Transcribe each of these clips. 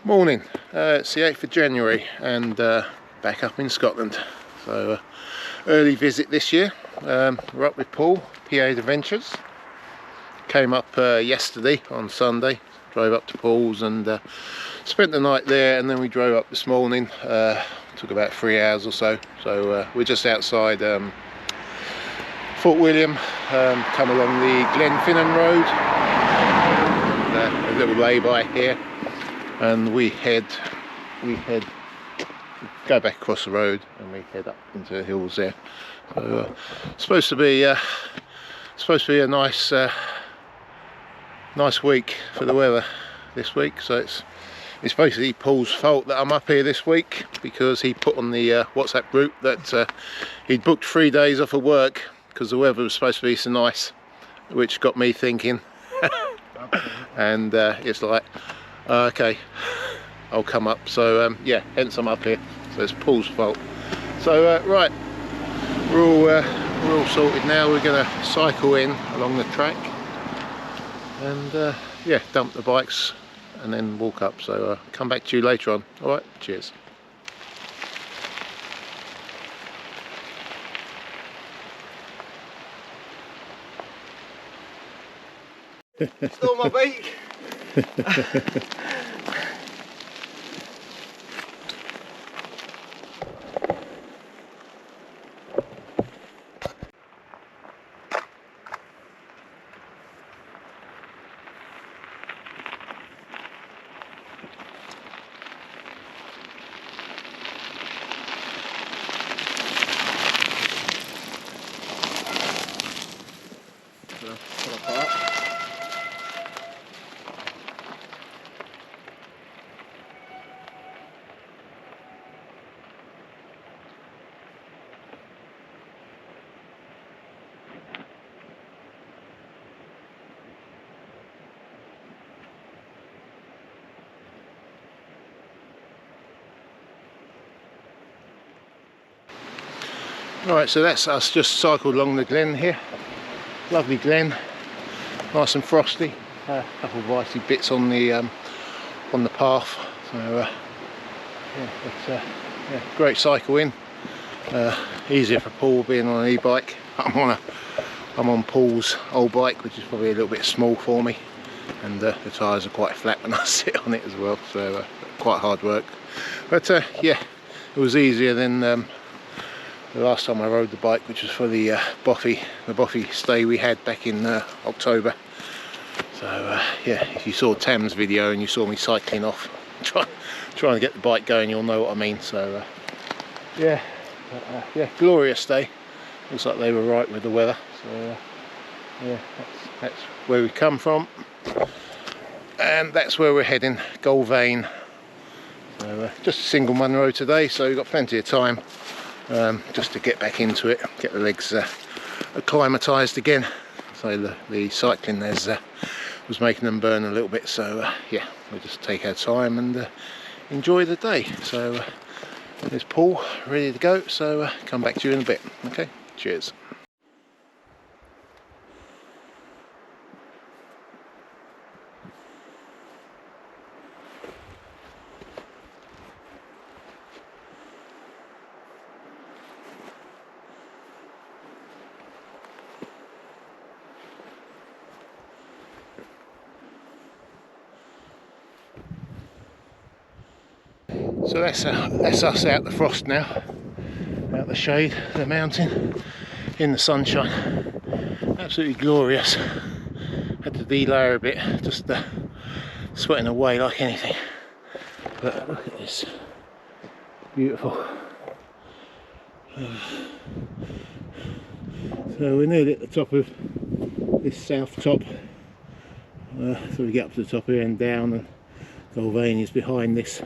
Morning, it's the 8th of January and back up in Scotland. So early visit this year. We're up with Paul, PA Adventures. Came up yesterday on Sunday, drove up to Paul's and spent the night there, and then we drove up this morning. Took about 3 hours or so. So we're just outside Fort William, come along the Glenfinnan Road, a little lay-by here. And we go back across the road and we head up into the hills there. So supposed to be a nice week for the weather this week. So it's basically Paul's fault that I'm up here this week, because he put on the WhatsApp group that he'd booked 3 days off of work because the weather was supposed to be so nice, which got me thinking. And it's like, okay, I'll come up. So yeah, hence I'm up here. So it's Paul's fault. So right, we're all sorted now. We're going to cycle in along the track and yeah, dump the bikes and then walk up. So come back to you later on. All right, cheers. Stole my bike. Right, so that's us just cycled along the glen here. Lovely glen, nice and frosty. A couple of icy bits on the path. So yeah, it's yeah, great cycle in. Easier for Paul being on an e-bike. I'm on Paul's old bike, which is probably a little bit small for me, and the tyres are quite flat when I sit on it as well. So quite hard work. But yeah, it was easier than the last time I rode the bike, which was for the Boffey stay we had back in October. So yeah, if you saw Tam's video and you saw me cycling off, trying to get the bike going, you'll know what I mean. So yeah, yeah, glorious day. Looks like they were right with the weather. So yeah, that's where we come from, and that's where we're heading, Gulvain. So just a single man road today, so we've got plenty of time. Just to get back into it, get the legs acclimatised again. So the cycling was making them burn a little bit, so yeah, we'll just take our time and enjoy the day. So there's Paul ready to go, so come back to you in a bit. Okay, cheers. So that's us out the frost now, out the shade of the mountain, in the sunshine. Absolutely glorious. Had to delayer a bit, just sweating away like anything. But look at this, beautiful. So we're nearly at the top of this south top. So we get up to the top here and down, and Gulvain is behind this.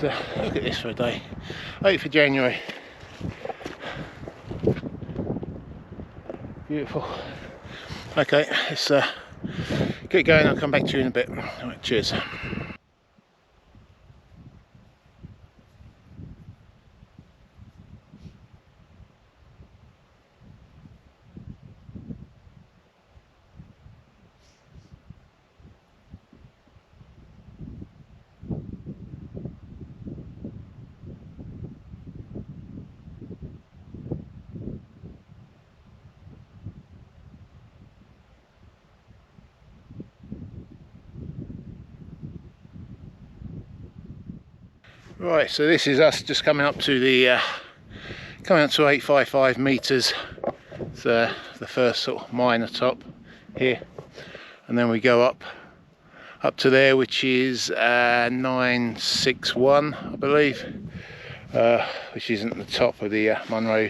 But, look at this for a day. 8th of January. Beautiful. Okay, let's get going. I'll come back to you in a bit. Alright, cheers. Right, so this is us just coming up to the 855 meters. It's the first sort of minor top here, and then we go up to there, which is 961, I believe, which isn't the top of the Munro.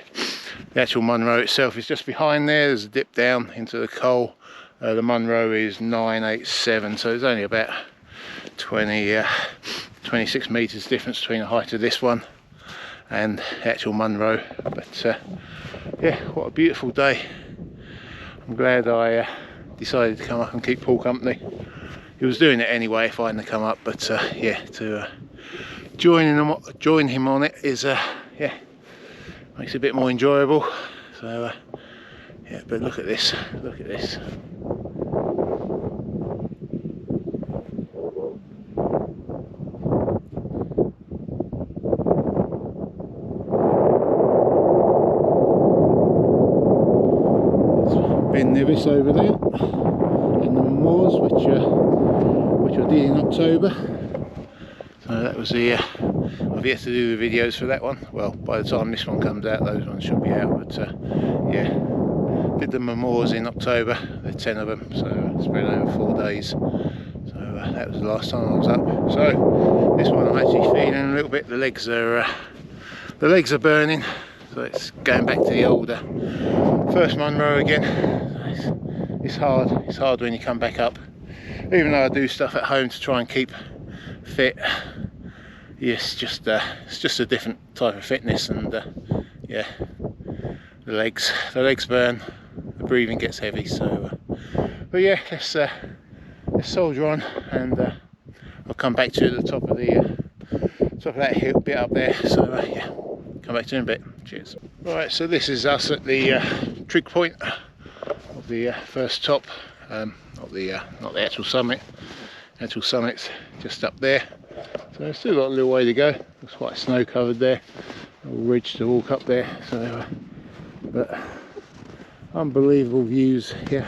The actual Munro itself is just behind there. There's a dip down into the coal. The Munro is 987, so there's only about 26 meters difference between the height of this one and the actual Munro. But yeah, what a beautiful day. I'm glad I decided to come up and keep Paul company. He was doing it anyway if I hadn't come up, but yeah, to join him on it is yeah, makes it a bit more enjoyable. So yeah, but look at this, look at this. Nevis over there, and the moors, which I did in October. So that was the I've yet to do the videos for that one. Well, by the time this one comes out, those ones should be out. But yeah, did the moors in October. There's 10 of them, so spread over 4 days. So that was the last time I was up. So this one I'm actually feeling a little bit. The legs are burning. So it's going back to the older first Munro again. It's hard when you come back up. Even though I do stuff at home to try and keep fit, yes, it's just a different type of fitness, and yeah, the legs burn, the breathing gets heavy. So but yeah, let's soldier on, and I'll come back to the top of that hill bit up there. So yeah, come back to you in a bit. Cheers. Right, so this is us at the trig point of the first top, not the actual summit. Actual summit's just up there, so I've still got a little way to go. Looks quite snow covered there, a little ridge to walk up there. So but unbelievable views here.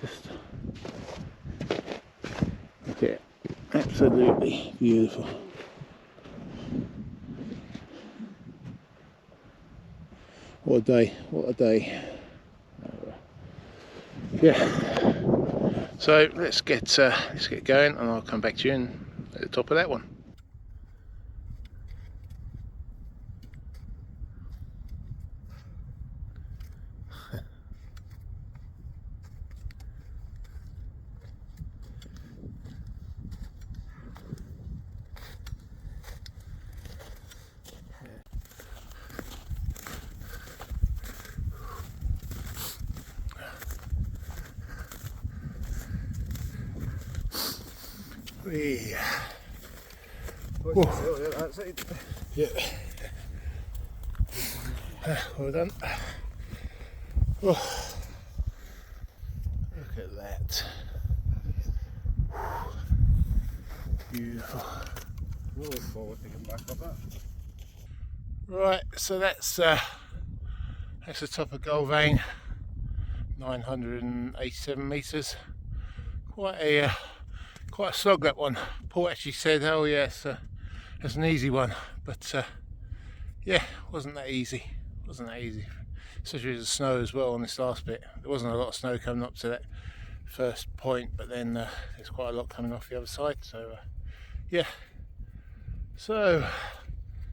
Just look at it, absolutely beautiful. What a day, what a day. Yeah, so let's get going, and I'll come back to you at the top of that one. Yeah. Well done. Oh, look at that. Beautiful. We'll look forward to getting back up that. Right, so that's the top of Gulvain, 987 meters. Quite a slog, that one. Paul actually said, "Oh yes, that's an easy one," but yeah, wasn't that easy. Especially with the snow as well on this last bit. There wasn't a lot of snow coming up to that first point, but then there's quite a lot coming off the other side. So yeah, so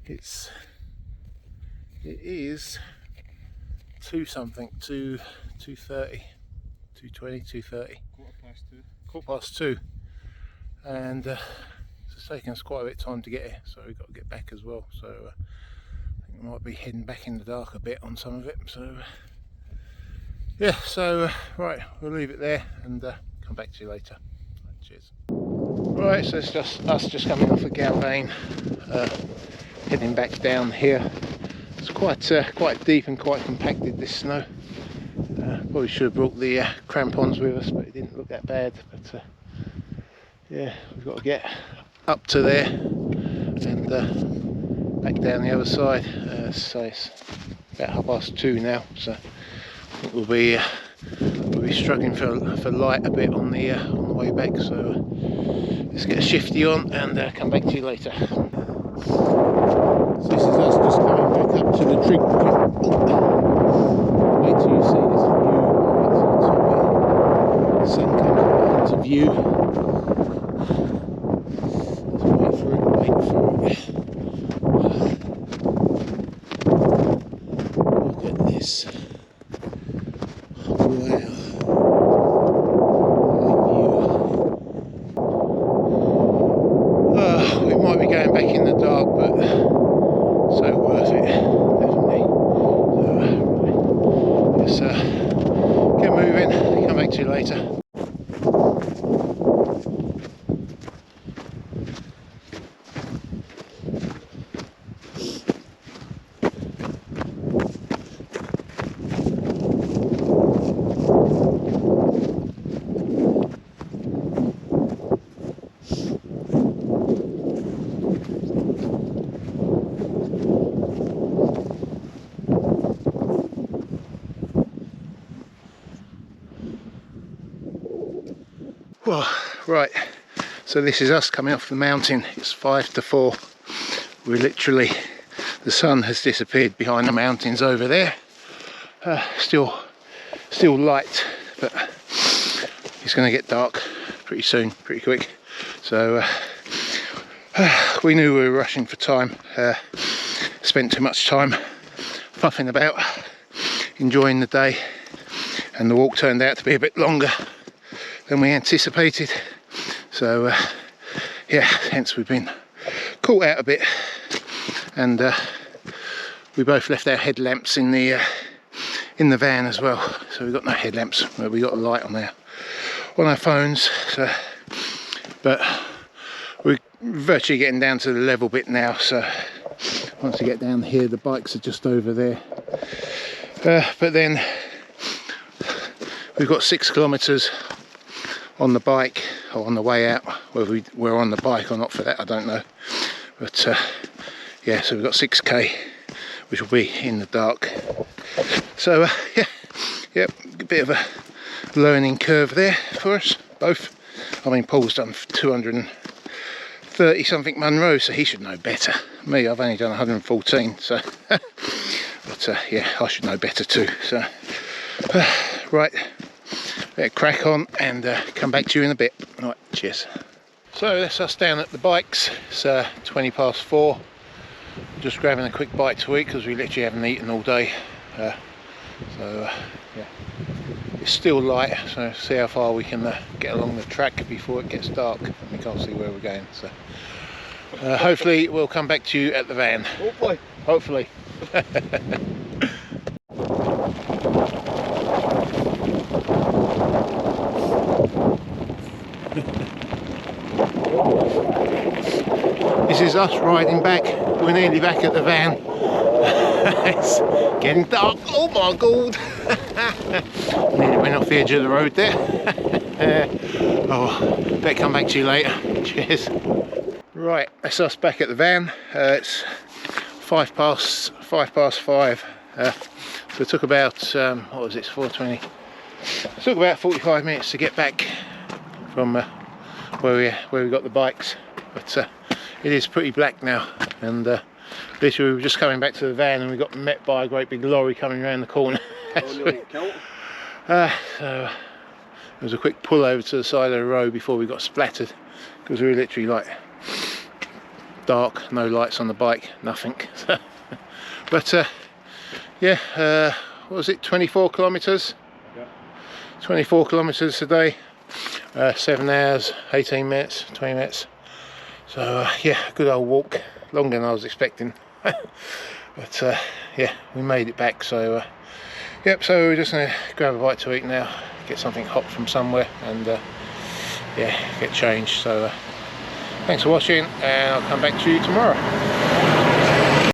it is 2:30, 2:20, 2:30, and it's taken us quite a bit of time to get here, so we've got to get back as well. So I think we might be heading back in the dark a bit on some of it. So yeah, so right, we'll leave it there and come back to you later. Right, cheers. Right, so it's just coming off of Gulvain, heading back down here. It's quite deep and quite compacted, this snow. Probably should have brought the crampons with us, but it didn't look that bad. But yeah, we've got to get up to there and back down the other side. So it's about 2:30 now, so I think we'll be struggling for light a bit on the way back. So let's get a shifty on and come back to you later. So this is us just coming back up to the trig. Wait till you see this view. Wait till the top here. The sun comes into view. So wait for it, wait for it. Look at this. Wow. We might be going back in the dark, but so worth it, definitely. So, let's get moving, come back to you later. Well, right, so this is us coming off the mountain. It's 5 to 4. We're literally, the sun has disappeared behind the mountains over there. Still light, but it's going to get dark pretty soon, pretty quick. So we knew we were rushing for time. Spent too much time puffing about, enjoying the day, and the walk turned out to be a bit longer than we anticipated. So yeah, hence we've been caught out a bit, and we both left our headlamps in the van as well. So we've got no headlamps, but we got a light on our phones. So, but we're virtually getting down to the level bit now. So once we get down here, the bikes are just over there. But then we've got 6 kilometres on the bike, or on the way out. Whether we're on the bike or not for that, I don't know. But yeah, so we've got 6k, which will be in the dark. So yeah, a bit of a learning curve there for us both. I mean, Paul's done 230 something Munro, so he should know better. Me, I've only done 114, so but yeah, I should know better too. So right, better crack on and come back to you in a bit. Right, cheers. So that's us down at the bikes. It's 20 past 4. Just grabbing a quick bite to eat because we literally haven't eaten all day. So yeah, it's still light, so see how far we can get along the track before it gets dark and we can't see where we're going. So hopefully we'll come back to you at the van. Hopefully. This is us riding back. We're nearly back at the van. It's getting dark. Oh my god! Nearly went off the edge of the road there. Oh, better come back to you later. Cheers. Right, that's us back at the van. It's 5 past 5. So it took about what was it? 4:20. It took about 45 minutes to get back from where we got the bikes, but it is pretty black now, and literally we were just coming back to the van and we got met by a great big lorry coming around the corner. So there was a quick pull over to the side of the road before we got splattered, because we were literally like dark, no lights on the bike, nothing. But yeah, what was it, 24 kilometres? Yeah. 24 kilometres a day, 7 hours, 18 minutes, 20 minutes. So yeah, good old walk, longer than I was expecting. But yeah, we made it back. So yep, so we're just going to grab a bite to eat now, get something hot from somewhere, and yeah, get changed. So thanks for watching, and I'll come back to you tomorrow.